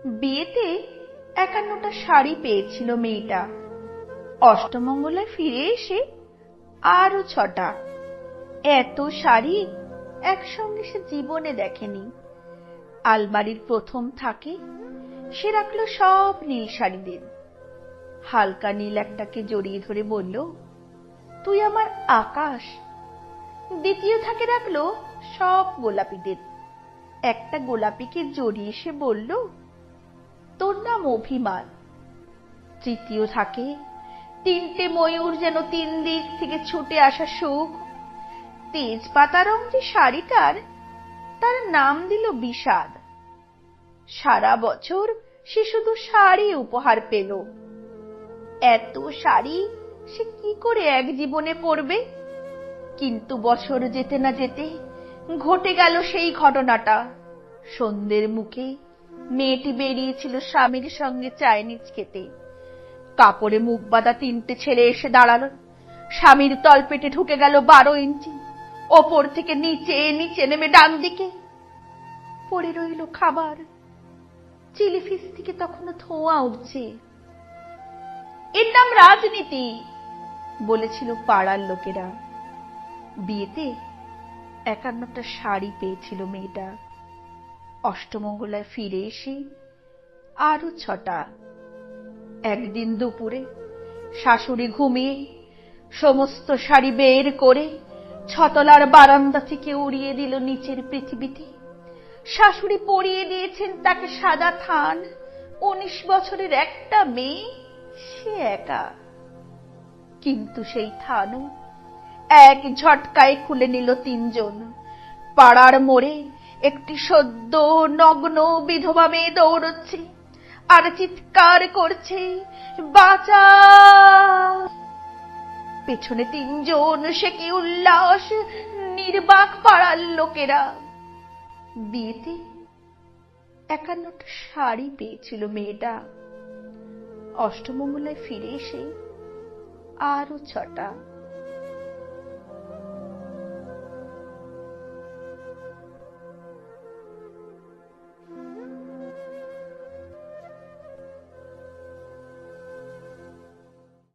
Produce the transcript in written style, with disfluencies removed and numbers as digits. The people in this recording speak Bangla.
বিয়েতে 51টা শাড়ি পেয়েছিল মেয়েটা। অষ্টমঙ্গলায় ফিরে এসে আরো 6টা। এত শাড়ি একসঙ্গে সে জীবনে দেখেনি। আলমারির প্রথম থাকে সে রাখলো সব নীল শাড়িদের। হালকা নীল একটাকে জড়িয়ে ধরে বলল, তুই আমার আকাশ। দ্বিতীয় থাকে রাখলো সব গোলাপিদের। একটা গোলাপিকে জড়িয়ে সে বলল, তোর নাম অভিমান। তৃতীয় থাকে 3টে ময়ূর, যেন 3 দিক থেকে ছুটে আসা সুখ। তেজপাতা রং যে শাড়িটার, তার নাম দিল বিষাদ। সারা বছর সে শুধু শাড়ি উপহার পেল। এত শাড়ি সে কি করে এক জীবনে পরবে? কিন্তু বছর যেতে না যেতে ঘটে গেল সেই ঘটনাটা। সন্ধ্যের মুখে মেয়েটি বেরিয়েছিল স্বামীর সঙ্গে চাইনিজ খেতে। কাপড়ে মুখ বাঁধা 3টে ছেলে এসে দাঁড়ালো। স্বামীর তলপেটে ঢুকে গেল 12 ইঞ্চি। ওপর থেকে নিচে নিচে নেমে ডান দিকে পড়ে রইল খাবার। চিলি ফিশ থেকে তখনও ধোঁয়া উঠছে। এর নাম রাজনীতি, বলেছিল পাড়ার লোকেরা। বিয়েতে 51টা শাড়ি পেয়েছিল মেয়েটা। অষ্টমঙ্গলায় ফিরে এসে আরো 6টা। একদিন দুপুরে শাশুড়ি ঘুমিয়ে সমস্ত শাড়ি বের করে 6তলার বারান্দা থেকে উড়িয়ে দিল নিচের পৃথিবীতে। শাশুড়ি পরিয়ে দিয়েছেন তাকে সাদা থান। 19 বছরের একটা মেয়ে, সে একা। কিন্তু সেই থানও এক ঝটকায় খুলে নিল 3 জন। পাড়ার মোড়ে একটি সদ্য নগ্ন বিধবা মেয়ে দৌড়চ্ছে আর চিৎকার করছে, বাঁচাও। পেছনে 3 জন, সে কি উল্লাস! নির্বাক পাড়ার লোকেরা। বিয়েতে 51টা শাড়ি পেয়েছিল মেয়েটা। অষ্টমঙ্গলায় ফিরে এসে আরো 6টা।